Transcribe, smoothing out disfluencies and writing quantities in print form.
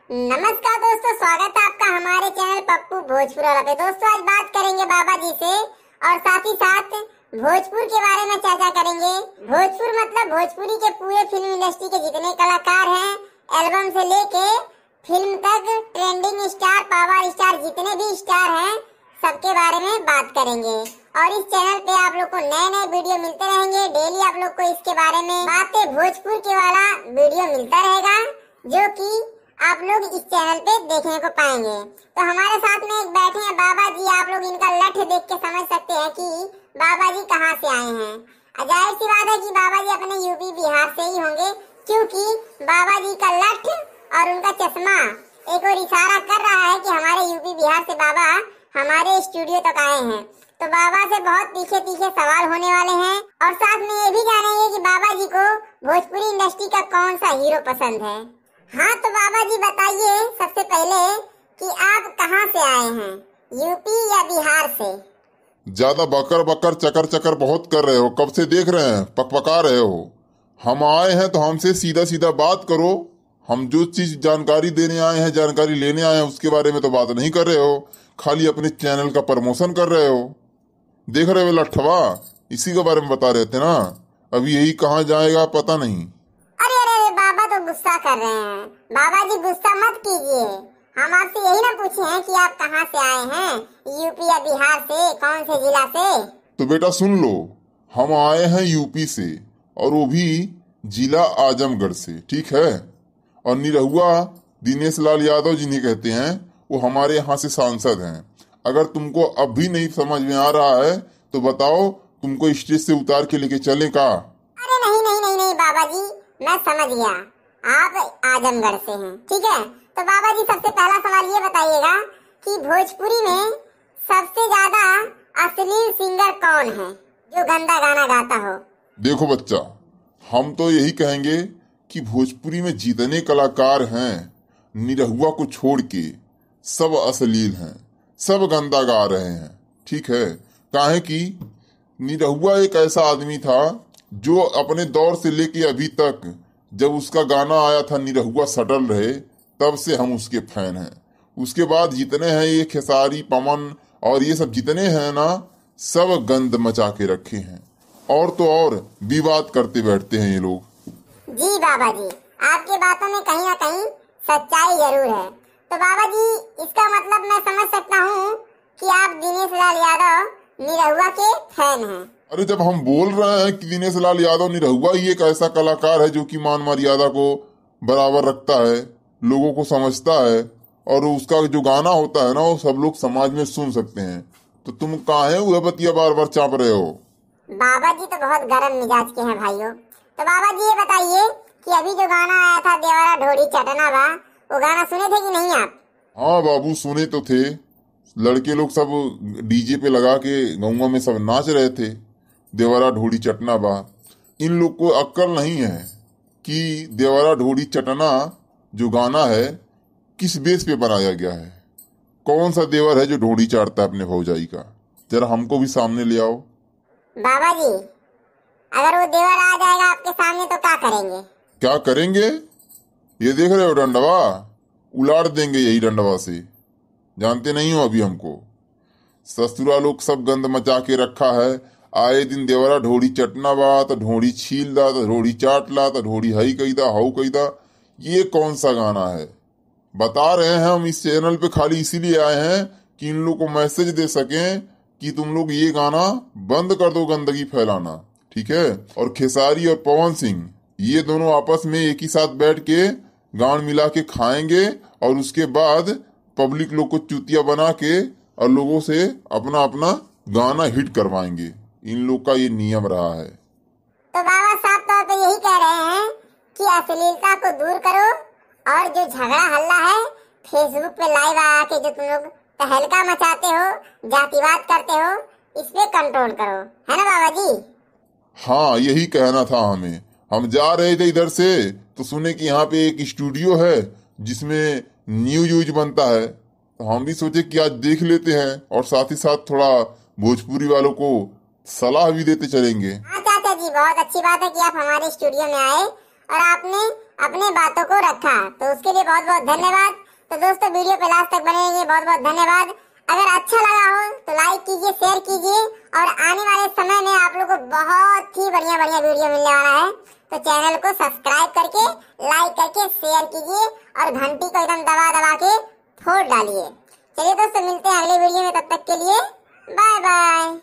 नमस्कार दोस्तों, स्वागत है आपका हमारे चैनल पप्पू भोजपुर वाला पे। दोस्तों आज बात करेंगे बाबा जी से और साथ ही साथ भोजपुर के बारे में चर्चा करेंगे। भोजपुर मतलब भोजपुरी के पूरे फिल्म इंडस्ट्री के जितने कलाकार हैं, एल्बम से लेके फिल्म तक ट्रेंडिंग स्टार, पावर स्टार, जितने भी स्टार हैं सबके बारे में बात करेंगे। और इस चैनल पे आप लोग को नए नए वीडियो मिलते रहेंगे। डेली आप लोग को इसके बारे में बातें भोजपुर के वाला वीडियो मिलता रहेगा, जो कि आप लोग इस चैनल पे देखने को पाएंगे। तो हमारे साथ में एक बैठे हैं बाबा जी। आप लोग इनका लठ देख के समझ सकते हैं कि बाबा जी कहाँ से आए हैं। जाहिर सी बात है कि बाबा जी अपने यूपी बिहार से ही होंगे, क्योंकि बाबा जी का लठ और उनका चश्मा एक और इशारा कर रहा है कि हमारे यूपी बिहार से बाबा हमारे स्टूडियो तक आए हैं। तो बाबा से बहुत तीखे तीखे सवाल होने वाले हैं और साथ में ये भी जानेंगे कि बाबा जी को भोजपुरी इंडस्ट्री का कौन सा हीरो पसंद है। हाँ तो बाबा जी बताइए सबसे पहले कि आप कहाँ से आए हैं, यूपी या बिहार से? ज्यादा बकर बकर चकर चकर बहुत कर रहे हो, कब से देख रहे हैं, पकपका रहे हो। हम आए हैं तो हमसे सीधा सीधा बात करो। हम जो चीज जानकारी देने आए हैं, जानकारी लेने आए हैं, उसके बारे में तो बात नहीं कर रहे हो, खाली अपने चैनल का प्रमोशन कर रहे हो। देख रहे हो लट्ठवा, इसी के बारे में बता रहे थे ना। अभी यही कहाँ जाएगा पता नहीं। अरे अरे अरे बाबा तो गुस्सा कर रहे हैं। बाबा जी गुस्सा मत कीजिए, हम आपसे यही ना पूछे हैं कि आप कहाँ से आए हैं, यूपी या बिहार से, कौन से जिला से? तो बेटा सुन लो, हम आए हैं यूपी से और वो भी जिला आजमगढ़ से, ठीक है। और निरहुआ दिनेश लाल यादव जिन्हें कहते हैं, वो हमारे यहाँ से सांसद हैं। अगर तुमको अब भी नहीं समझ में आ रहा है तो बताओ, तुमको स्टेज से उतार के लेके चले का? अरे नहीं नहीं नहीं नहीं बाबा जी, मैं समझ गया, आप आजमगढ़ से हैं, ठीक है। तो बाबा जी सबसे पहला सवाल ये बताइएगा कि भोजपुरी में सबसे ज्यादा अश्लील सिंगर कौन है, जो गंदा गाना गाता हो? देखो बच्चा, हम तो यही कहेंगे कि भोजपुरी में जितने कलाकार हैं, निरहुआ को छोड़ के सब अश्लील हैं, सब गंदा गा रहे हैं, ठीक है। काहे कि निरहुआ एक ऐसा आदमी था जो अपने दौर से लेके अभी तक, जब उसका गाना आया था निरहुआ सटल रहे, तब से हम उसके फैन हैं। उसके बाद जितने हैं ये खेसारी, पवन और ये सब जितने हैं ना, सब गंद मचा के रखे हैं। और तो और विवाद करते बैठते हैं ये लोग। जी बाबा जी, आपकी बातों में कहीं ना कहीं सच्चाई जरूर है। तो बाबा जी इसका मतलब मैं समझ सकता हूँ कि आप दिनेश लाल यादव निरहुआ के फैन हैं। अरे जब हम बोल रहे हैं कि दिनेश लाल यादव निरहुआ ही एक ऐसा कलाकार है जो कि मान मर्यादा को बराबर रखता है, लोगों को समझता है, और उसका जो गाना होता है ना, वो सब लोग समाज में सुन सकते हैं, तो तुम काहे वह बतिया बार बार चाप रहे हो? बाबा जी तो बहुत गर्म मिजाज के हैं भाइयों। तो बाबा जी ये बताइए कि अभी जो गाना आया था देवरा ढोड़ी चटना बा, वो गाना सुने थे कि नहीं आप? हाँ बाबू, सुने तो थे। लड़के लोग सब डीजे पे लगा के गौवा में सब नाच रहे थे, देवरा ढोड़ी चटना बा। इन लोग को अक्ल नहीं है कि देवरा ढोड़ी चटना जो गाना है किस बेस पे बनाया गया है। कौन सा देवर है जो ढोड़ी चाटता है अपने भौजाई का? जरा हमको भी सामने ले आओ। बाबा जी अगर वो देवर आ जाएगा आपके सामने तो क्या करेंगे? क्या करेंगे? ये देख रहे हो डंडवा, उलाड़ देंगे यही डंडवा से। जानते नहीं हो अभी हमको? ससुरा लोग सब गंद मचा के रखा है। आए दिन देवरा ढोड़ी चटना बा, तो ढोड़ी छील दा, तो ढोड़ी चाट ला, तो ढोड़ी हई कही दा, हाउ कही दा। ये कौन सा गाना है? बता रहे हैं हम इस चैनल पे खाली इसीलिए आए हैं कि इन लोग को मैसेज दे सकें कि तुम लोग ये गाना बंद कर दो, गंदगी फैलाना, ठीक है। और खेसारी और पवन सिंह ये दोनों आपस में एक ही साथ बैठ के गान मिला के खाएंगे और उसके बाद पब्लिक लोग को चूतिया बना के और लोगों से अपना अपना गाना हिट करवाएंगे। इन लोग का ये नियम रहा है। तो बाबा साहब तौर पे यही कह रहे हैं कि अश्लीलता को दूर करो और जो झगड़ा हल्ला है फेसबुक पे लाइव आके जो तुम लोग तहलका मचाते हो, जातिवाद करते हो, इस पे कंट्रोल करो, है ना बाबा जी? हाँ यही कहना था हमें। हम जा रहे थे इधर से तो सुने कि यहाँ पे एक स्टूडियो है जिसमें न्यूज बनता है, तो हम भी सोचे कि आज देख लेते हैं और साथ ही साथ थोड़ा भोजपुरी वालों को सलाह भी देते चलेंगे। हाँ चाचा जी, बहुत अच्छी बात है कि आप हमारे स्टूडियो में आए और आपने अपने बातों को रखा। तो उसके लिए बहुत बहुत धन्यवाद। तो दोस्तों वीडियो पे लास्ट तक बने रहिए, बहुत बहुत धन्यवाद। अगर अच्छा लगा हो तो लाइक कीजिए, शेयर कीजिए, और आने वाले समय में आप लोगों को बहुत ही बढ़िया बढ़िया वीडियो मिलने वाला है। तो चैनल को सब्सक्राइब करके, लाइक करके, शेयर कीजिए और घंटी को एकदम दबा दबा के फोड़ डालिए। चलिए दोस्तों, मिलते हैं अगले वीडियो में, तब तक के लिए बाय बाय।